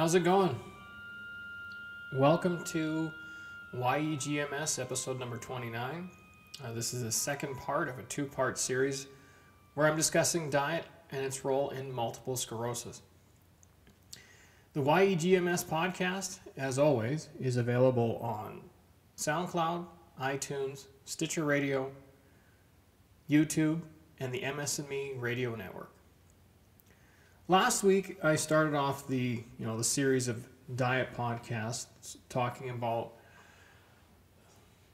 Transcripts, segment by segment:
How's it going? Welcome to YEGMS episode number 29. This is the second part of a two-part series where I'm discussing diet and its role in multiple sclerosis. The YEGMS podcast, as always, is available on SoundCloud, iTunes, Stitcher Radio, YouTube, and the MS&Me radio network. Last week, I started off the series of diet podcasts talking about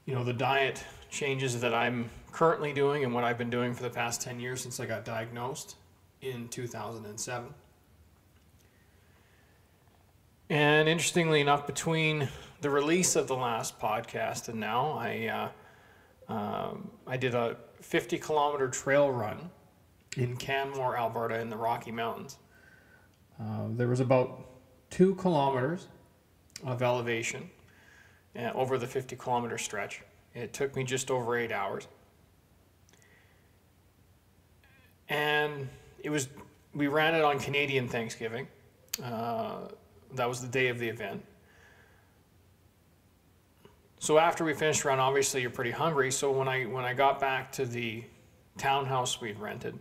the diet changes that I'm currently doing and what I've been doing for the past 10 years since I got diagnosed in 2007. And interestingly enough, between the release of the last podcast and now, I did a 50-kilometer trail run in Canmore, Alberta, in the Rocky Mountains. There was about 2 kilometers of elevation over the 50-kilometer stretch. It took me just over 8 hours. And we ran it on Canadian Thanksgiving. That was the day of the event. So after we finished the run, obviously you're pretty hungry. So when I got back to the townhouse we'd rented,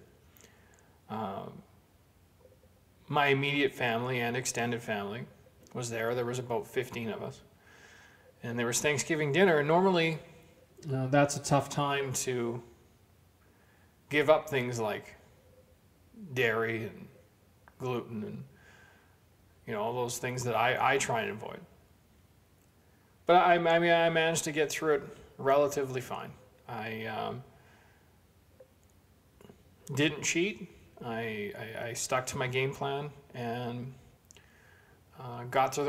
my immediate family and extended family was there. There was about 15 of us. And there was Thanksgiving dinner. And normally, that's a tough time to give up things like dairy and gluten and, all those things that I try and avoid. But I managed to get through it relatively fine. I didn't cheat. I stuck to my game plan and got through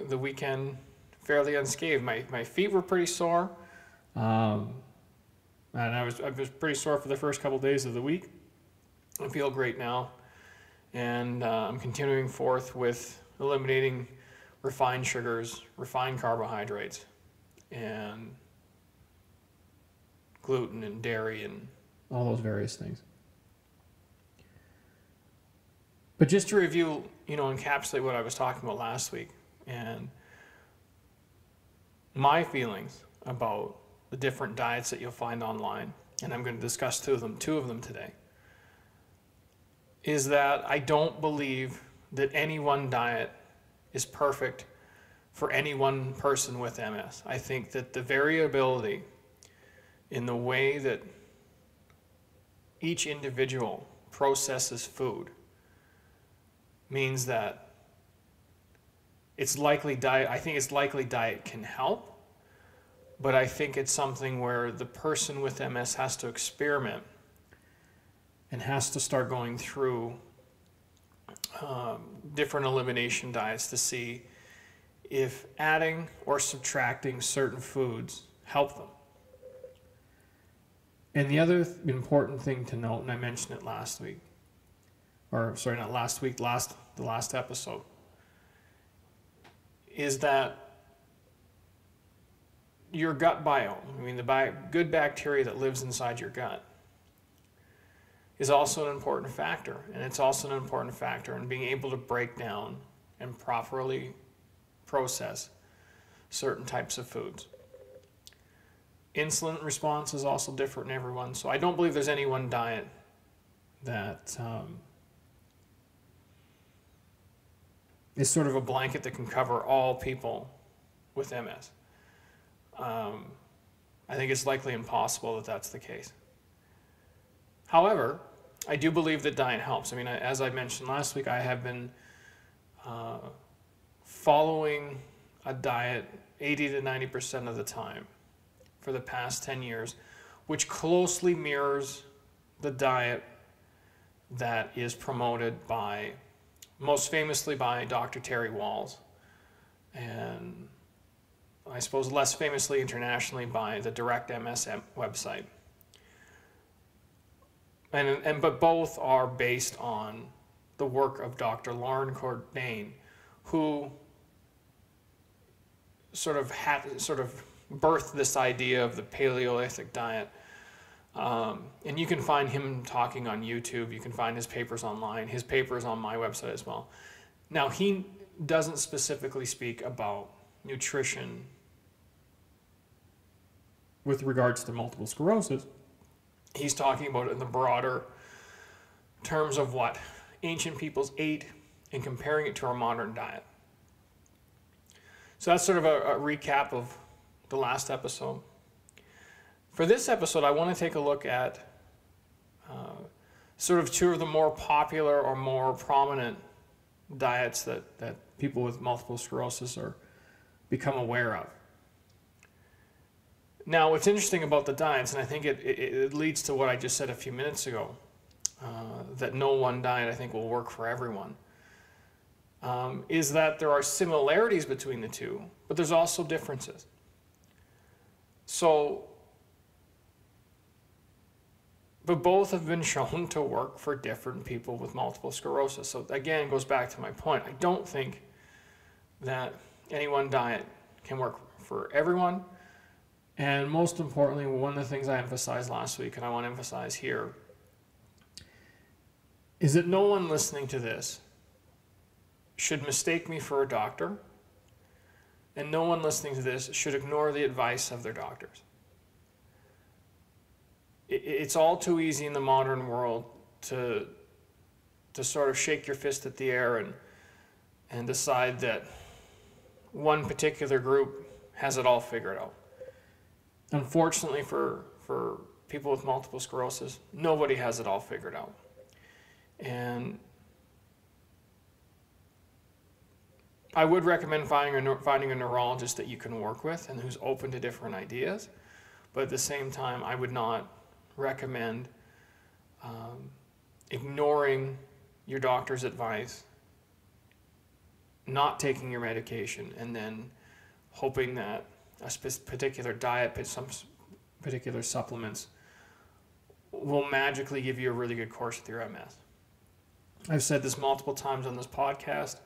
the weekend fairly unscathed. My feet were pretty sore, and I was pretty sore for the first couple days of the week. I feel great now, and I'm continuing forth with eliminating refined sugars, refined carbohydrates, and gluten and dairy and all those various things. But just to review, encapsulate what I was talking about last week and my feelings about the different diets that you'll find online, and I'm going to discuss two of them today, is that I don't believe that any one diet is perfect for any one person with MS. I think that the variability in the way that each individual processes food means that it's likely diet can help, but I think it's something where the person with MS has to experiment and has to start going through different elimination diets to see if adding or subtracting certain foods help them. And the other important thing to note, and I mentioned it last week, or sorry, not last week, the last episode, is that your gut biome, the good bacteria that lives inside your gut, is also an important factor. And it's also an important factor in being able to break down and properly process certain types of foods. Insulin response is also different in everyone. So I don't believe there's any one diet that is sort of a blanket that can cover all people with MS. I think it's likely impossible that that's the case. However, I do believe that diet helps. As I mentioned last week, I have been following a diet 80 to 90% of the time for the past 10 years, which closely mirrors the diet that is promoted most famously by Dr. Terry Walls, and I suppose less famously internationally by the Direct MS website. But both are based on the work of Dr. Lauren Cordain, who sort of birthed this idea of the Paleolithic diet. And you can find him talking on YouTube. You can find his papers online. His paper is on my website as well. Now, doesn't specifically speak about nutrition with regards to multiple sclerosis. He's talking about it in the broader terms of what ancient peoples ate and comparing it to our modern diet. So that's sort of a recap of the last episode. For this episode, I want to take a look at sort of two of the more popular or more prominent diets that people with multiple sclerosis are become aware of. Now, what's interesting about the diets, and I think it leads to what I just said a few minutes ago, that no one diet I think will work for everyone, is that there are similarities between the two, but there's also differences. So, but both have been shown to work for different people with multiple sclerosis. So again, it goes back to my point. I don't think that any one diet can work for everyone. And most importantly, one of the things I emphasized last week, and I want to emphasize here, is that no one listening to this should mistake me for a doctor, and no one listening to this should ignore the advice of their doctors. It's all too easy in the modern world to sort of shake your fist at the air and decide that one particular group has it all figured out. Unfortunately for people with multiple sclerosis, nobody has it all figured out. And I would recommend finding a neurologist that you can work with and who's open to different ideas. But at the same time, I would not recommend ignoring your doctor's advice, not taking your medication, and then hoping that a particular diet, some particular supplements will magically give you a really good course with your MS. I've said this multiple times on this podcast.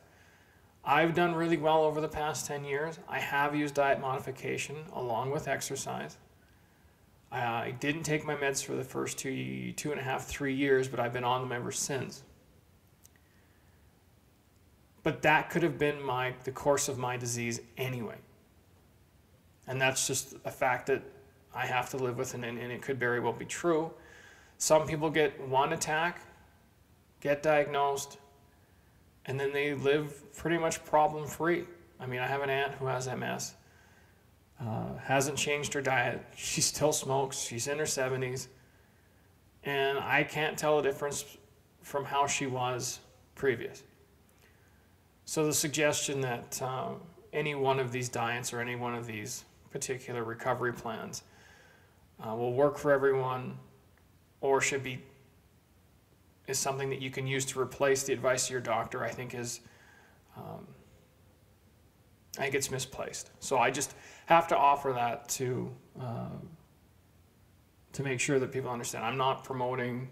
I've done really well over the past 10 years. I have used diet modification along with exercise. I didn't take my meds for the first 2.5-3 years, but I've been on them ever since. But that could have been the course of my disease anyway. And that's just a fact that I have to live with, and it could very well be true. Some people get one attack, get diagnosed, and then they live pretty much problem-free. I mean, I have an aunt who has MS. Hasn't changed her diet. She still smokes. She's in her 70s. And I can't tell the difference from how she was previous. So the suggestion that any one of these diets or any one of these particular recovery plans will work for everyone or is something that you can use to replace the advice of your doctor, I think it's misplaced. So I just have to offer that to make sure that people understand. I'm not promoting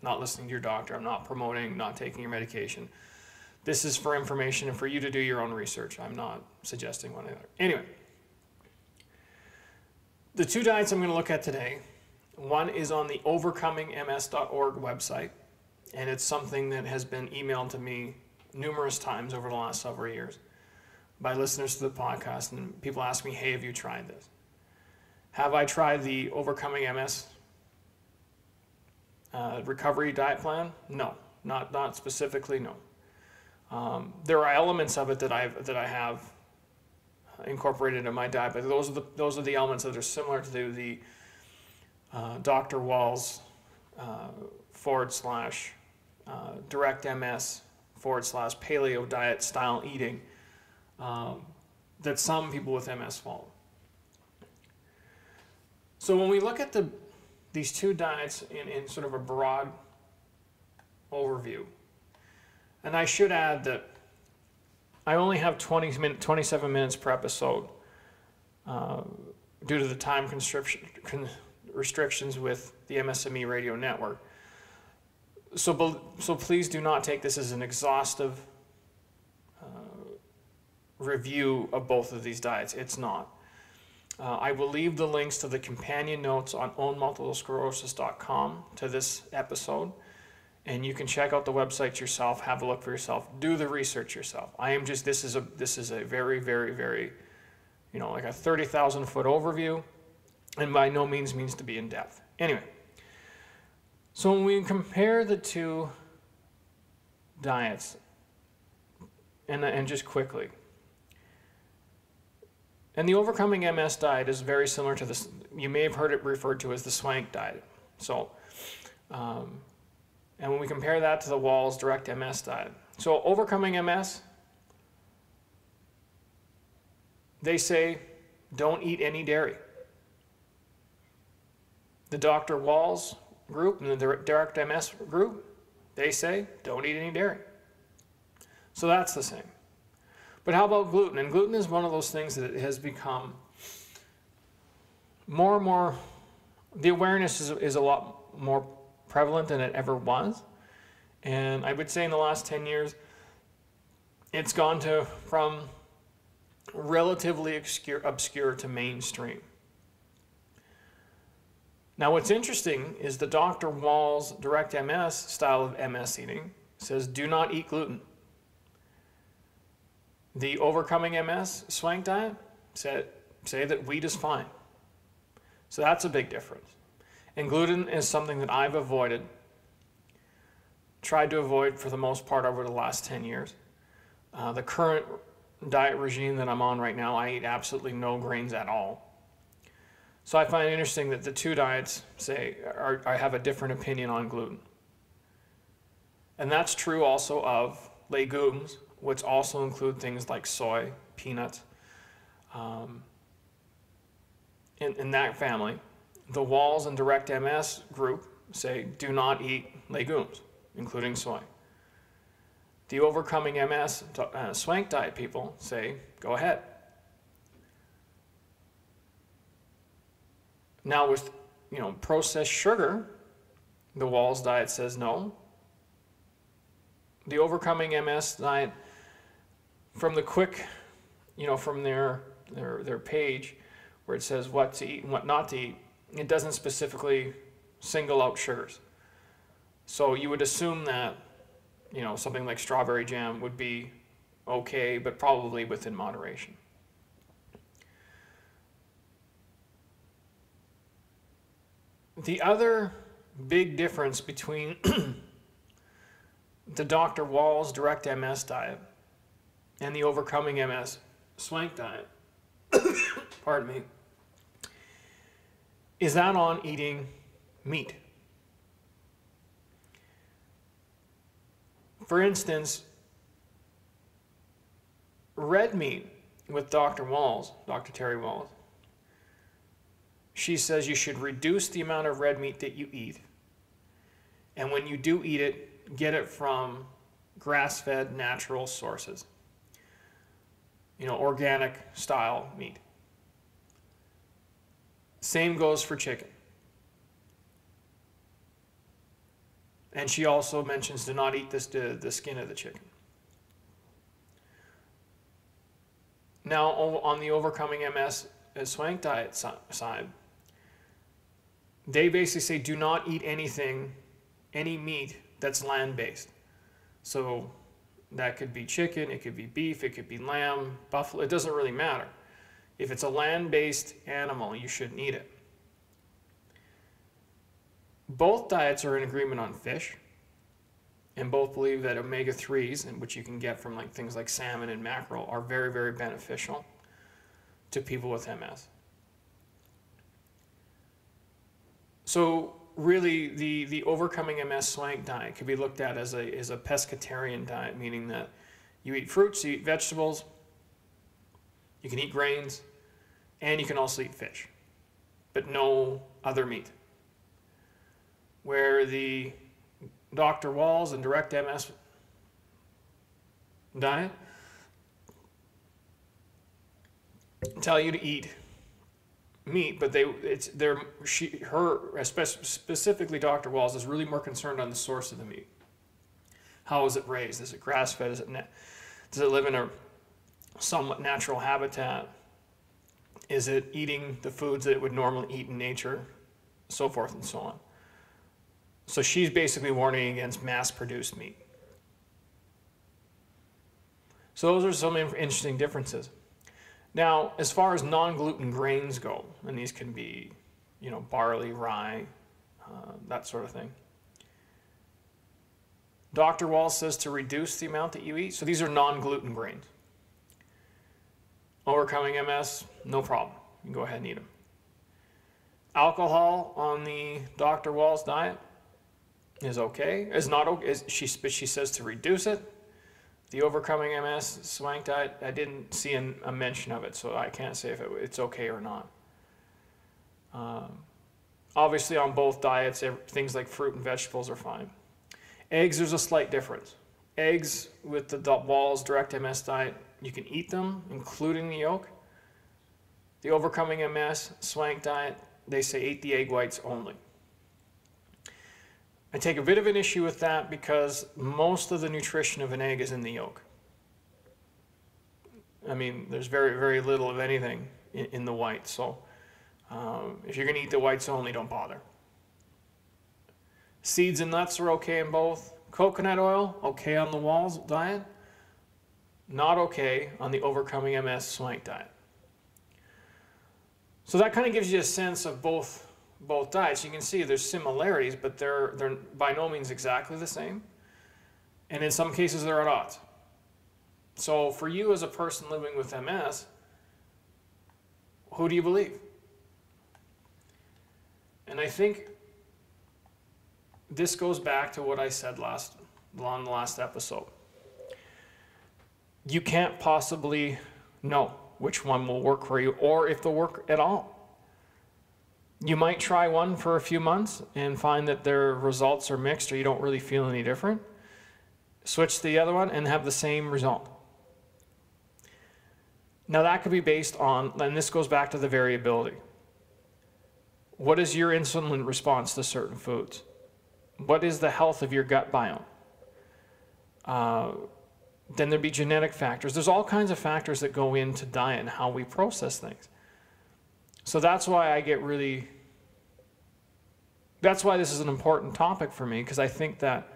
not listening to your doctor. I'm not promoting not taking your medication. This is for information and for you to do your own research. I'm not suggesting one or the other. Anyway, the two diets I'm going to look at today, one is on the overcomingms.org website, and it's something that has been emailed to me numerous times over the last several years by listeners to the podcast, and people ask me, hey, have you tried this? Have I tried the Overcoming MS recovery diet plan? No, not specifically, no. There are elements of it that I have incorporated in my diet, but those are the elements that are similar to the Dr. Wall's /direct MS /paleo diet style eating that some people with MS follow. So when we look at these two diets in sort of a broad overview, and I should add that I only have 27 minutes per episode due to the time restrictions with the MSME radio network. So please do not take this as an exhaustive review of both of these diets. It's not. I will leave the links to the companion notes on ownmultiplesclerosis.com to this episode. And you can check out the website yourself, have a look for yourself, do the research yourself. This is a very, very, very, like a 30,000 foot overview, and by no means to be in depth. Anyway, so when we compare the two diets, and just quickly, and the Overcoming MS diet is very similar to this. You may have heard it referred to as the SWANK diet. So, and when we compare that to the Wahls Direct MS diet. So Overcoming MS, they say don't eat any dairy. The Dr. Wahls group and the Direct MS group, they say don't eat any dairy. So that's the same. But how about gluten? And gluten is one of those things that has become more and more, the awareness is a lot more prevalent than it ever was. And I would say in the last 10 years, it's gone from relatively obscure to mainstream. Now what's interesting is the Dr. Wahls Direct MS style of MS eating says do not eat gluten. The Overcoming MS SWANK diet say that wheat is fine. So that's a big difference. And gluten is something that I've tried to avoid for the most part over the last 10 years. The current diet regime that I'm on right now, I eat absolutely no grains at all. So I find it interesting that the two diets I have a different opinion on gluten. And that's true also of legumes, which also include things like soy, peanuts. In that family, the Wahls and Direct MS group say do not eat legumes, including soy. The Overcoming MS SWANK diet people say go ahead. Now with processed sugar, the Wahls diet says no. The Overcoming MS diet, from the quick, from their page where it says what to eat and what not to eat, it doesn't specifically single out sugars. So you would assume that, something like strawberry jam would be okay, but probably within moderation. The other big difference between the Dr. Wahls Direct MS diet and the Overcoming MS SWANK diet, pardon me, is that on eating meat. For instance, red meat with Dr. Wahls, Dr. Terry Wahls, she says you should reduce the amount of red meat that you eat. And when you do eat it, get it from grass-fed natural sources. Organic style meat. Same goes for chicken. And she also mentions do not eat the skin of the chicken. Now, on the Overcoming MS SWANK diet side, they basically say do not eat any meat that's land-based. So that could be chicken, it could be beef, it could be lamb, buffalo, it doesn't really matter. If it's a land-based animal, you shouldn't eat it. Both diets are in agreement on fish, and both believe that omega-3s, which you can get from things like salmon and mackerel, are very, very beneficial to people with MS. So really, the Overcoming MS SWANK diet could be looked at as a pescatarian diet, meaning that you eat fruits, you eat vegetables, you can eat grains, and you can also eat fish, but no other meat. Where the Dr. Wahls and Direct MS diet tell you to eat meat, but specifically Dr. Wahls is really more concerned on the source of the meat. How is it raised? Is it grass-fed? Does it live in a somewhat natural habitat? Is it eating the foods that it would normally eat in nature? So forth and so on. So she's basically warning against mass-produced meat. So those are some interesting differences. Now, as far as non-gluten grains go, and these can be, barley, rye, that sort of thing. Dr. Wall says to reduce the amount that you eat. So these are non-gluten grains. Overcoming MS, no problem. You can go ahead and eat them. Alcohol on the Dr. Wall's diet is okay. Is not okay. But she says to reduce it. The Overcoming MS Swank diet, I didn't see a mention of it, so I can't say if it's okay or not. Obviously, on both diets, things like fruit and vegetables are fine. Eggs, there's a slight difference. Eggs with the Wall's Direct MS diet, you can eat them, including the yolk. The Overcoming MS Swank diet, they say eat the egg whites only. I take a bit of an issue with that because most of the nutrition of an egg is in the yolk. I mean, there's very, very little of anything in the white. So if you're going to eat the whites only, don't bother. Seeds and nuts are okay in both. Coconut oil, okay on the Wall's diet. Not okay on the Overcoming MS Swank diet. So that kind of gives you a sense of both diets. You can see there's similarities, but they're by no means exactly the same. And in some cases, they're at odds. So for you as a person living with MS, who do you believe? And I think this goes back to what I said on the last episode. You can't possibly know which one will work for you, or if they'll work at all. You might try one for a few months and find that their results are mixed or you don't really feel any different. Switch to the other one and have the same result. Now that could be based on, and this goes back to the variability. What is your insulin response to certain foods? What is the health of your gut biome? Then there'd be genetic factors. There's all kinds of factors that go into diet and how we process things. So that's why that's why this is an important topic for me, because I think that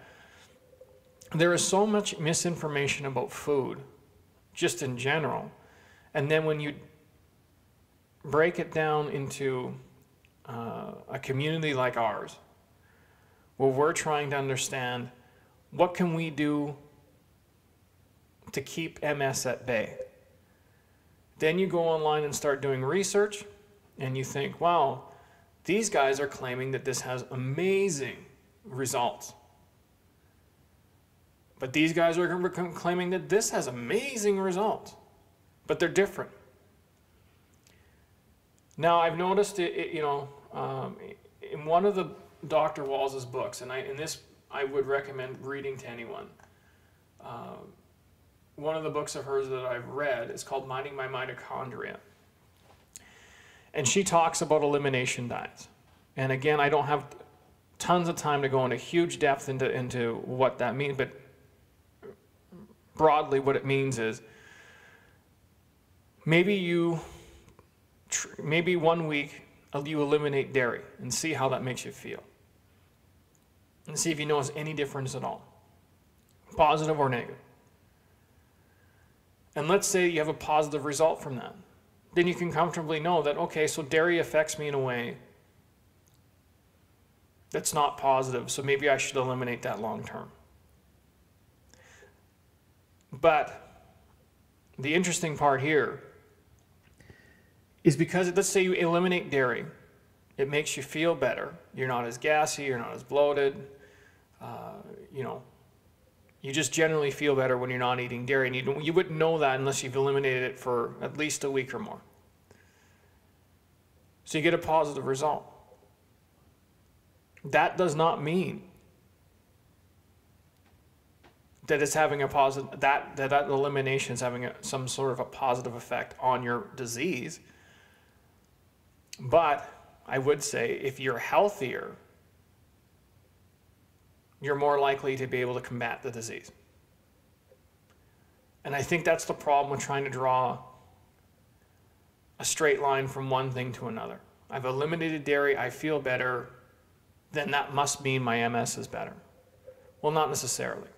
there is so much misinformation about food, just in general. And then when you break it down into a community like ours, where we're trying to understand what can we do to keep MS at bay. Then you go online and start doing research, and you think, wow, these guys are claiming that this has amazing results. But these guys are claiming that this has amazing results. But they're different. Now, I've noticed in one of the Dr. Wall's books, and this I would recommend reading to anyone. One of the books of hers that I've read is called Minding My Mitochondria. And she talks about elimination diets. And again, I don't have tons of time to go into huge depth into what that means, but broadly what it means is maybe 1 week you eliminate dairy and see how that makes you feel. And see if you notice any difference at all, positive or negative. And let's say you have a positive result from that. Then you can comfortably know that, okay, so dairy affects me in a way that's not positive, so maybe I should eliminate that long term. But the interesting part here is because, let's say you eliminate dairy, it makes you feel better. You're not as gassy, you're not as bloated, you just generally feel better when you're not eating dairy. And you wouldn't know that unless you've eliminated it for at least a week or more. So you get a positive result. That does not mean that it's having a positive, that elimination is having some sort of a positive effect on your disease. But I would say if you're healthier, you're more likely to be able to combat the disease. And I think that's the problem with trying to draw a straight line from one thing to another. I've eliminated dairy, I feel better, then that must mean my MS is better. Well, not necessarily.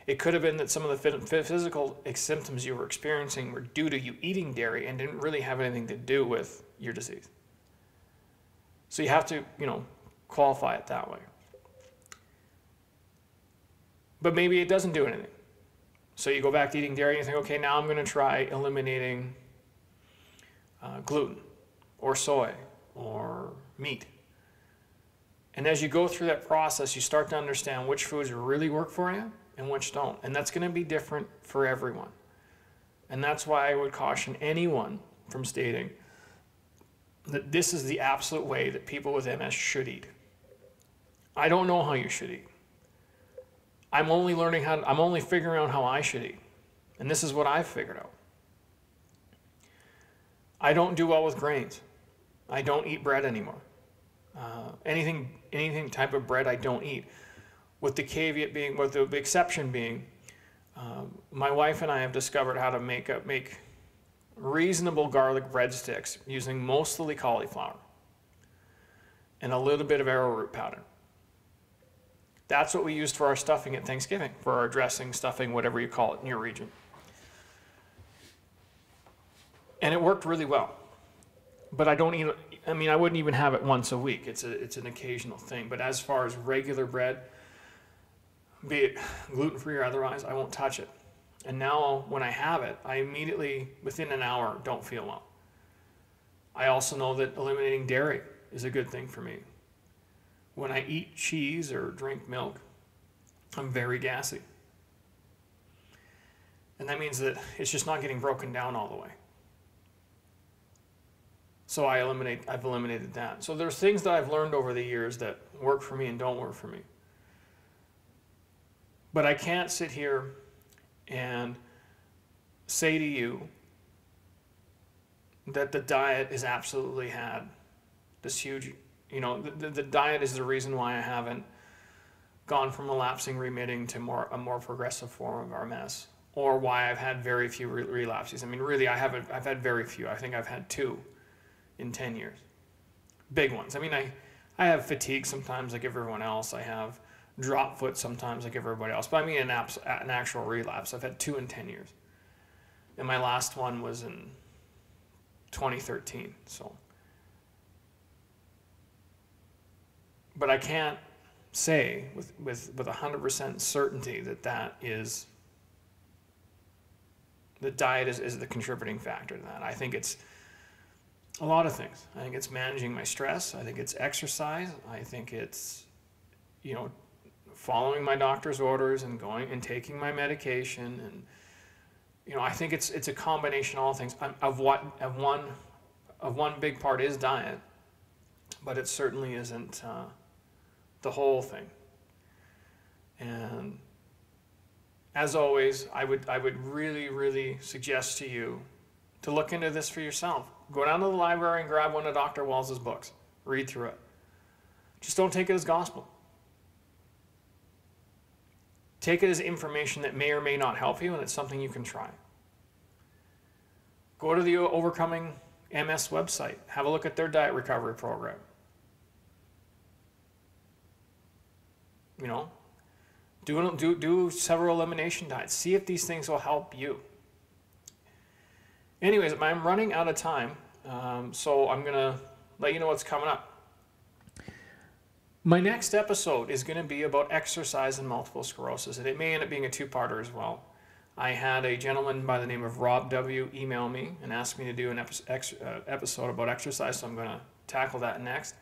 It could have been that some of the physical symptoms you were experiencing were due to you eating dairy and didn't really have anything to do with your disease. So you have to, qualify it that way. But maybe it doesn't do anything. So you go back to eating dairy and you think, okay, now I'm going to try eliminating gluten or soy or meat. And as you go through that process, you start to understand which foods really work for you and which don't. And that's going to be different for everyone. And that's why I would caution anyone from stating that this is the absolute way that people with MS should eat. I don't know how you should eat. I'm only figuring out how I should eat. And this is what I've figured out. I don't do well with grains. I don't eat bread anymore. Anything type of bread I don't eat. With the caveat being, with the exception being, my wife and I have discovered how to make reasonable garlic breadsticks using mostly cauliflower and a little bit of arrowroot powder. That's what we used for our stuffing at Thanksgiving, for our dressing, stuffing, whatever you call it in your region. And it worked really well. But I wouldn't even have it once a week. It's an occasional thing. But as far as regular bread, be it gluten-free or otherwise, I won't touch it. And now when I have it, I immediately, within an hour, don't feel well. I also know that eliminating dairy is a good thing for me. When I eat cheese or drink milk, I'm very gassy. And that means that it's just not getting broken down all the way. So I've eliminated that. So there's things that I've learned over the years that work for me and don't work for me. But I can't sit here and say to you that the diet has absolutely had this huge, the diet is the reason why I haven't gone from relapsing, remitting to a more progressive form of MS, or why I've had very few relapses. I mean, really, I've had very few. I think I've had 2 in 10 years. Big ones. I mean, I have fatigue sometimes like everyone else. I have drop foot sometimes like everybody else. But I mean an actual relapse. I've had 2 in 10 years. And my last one was in 2013. So, but I can't say with 100% certainty that is the diet is the contributing factor to that. I think it's a lot of things. I think it's managing my stress. I think it's exercise. I think it's, following my doctor's orders and going and taking my medication. And, I think it's a combination of all things. One big part is diet, but it certainly isn't the whole thing. And as always, I would really, really suggest to you to look into this for yourself. Go down to the library and grab one of Dr. Wells's books. Read through it. Just don't take it as gospel. Take it as information that may or may not help you, and it's something you can try. Go to the Overcoming MS website. Have a look at their diet recovery program. Do several elimination diets. See if these things will help you. Anyways, I'm running out of time, so I'm going to let you know what's coming up. My next episode is going to be about exercise and multiple sclerosis, and it may end up being a 2-parter as well. I had a gentleman by the name of Rob W. email me and ask me to do an episode about exercise, so I'm going to tackle that next.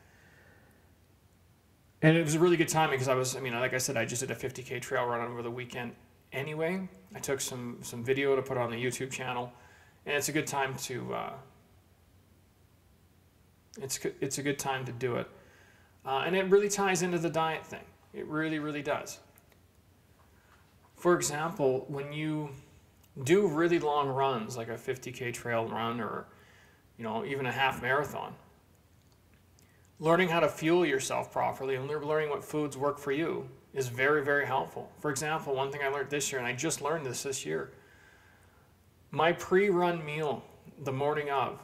And it was a really good timing because like I said, I just did a 50K trail run over the weekend anyway. I took some video to put on the YouTube channel. And it's a good time to it's a good time to do it, and it really ties into the diet thing. It really, really does. For example, when you do really long runs, like a 50K trail run, or even a half marathon, learning how to fuel yourself properly and learning what foods work for you is very, very helpful. For example, one thing I learned this year, and I just learned this year. My pre-run meal the morning of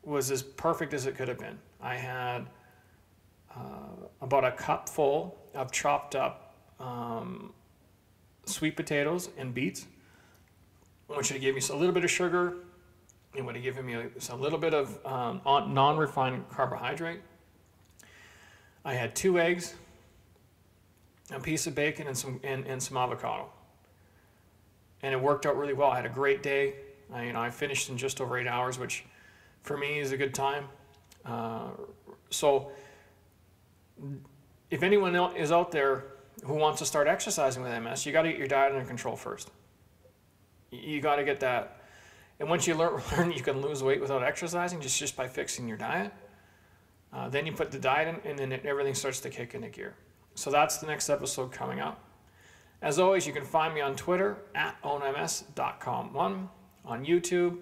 was as perfect as it could have been. I had about a cup full of chopped up sweet potatoes and beets, which would give me a little bit of sugar. It would have given me a little bit of non-refined carbohydrate. I had 2 eggs, a piece of bacon, and some avocado, and it worked out really well. I had a great day. I finished in just over 8 hours, which for me is a good time. So if anyone is out there who wants to start exercising with MS, you got to get your diet under control first. You got to get that. And once you learn you can lose weight without exercising just by fixing your diet, then you put the diet in, and then everything starts to kick into gear. So that's the next episode coming up. As always, you can find me on Twitter at ownms.com1, on YouTube,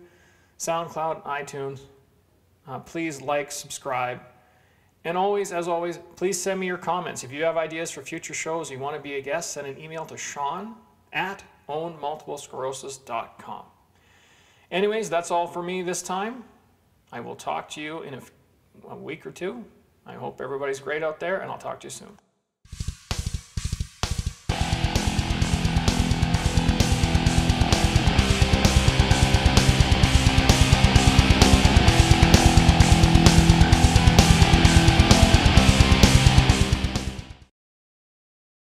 SoundCloud, iTunes. Please like, subscribe. And always, as always, please send me your comments. If you have ideas for future shows, you want to be a guest, send an email to Sean at ownmultiplesclerosis.com. Anyways, that's all for me this time. I will talk to you in a week or two. I hope everybody's great out there, and I'll talk to you soon.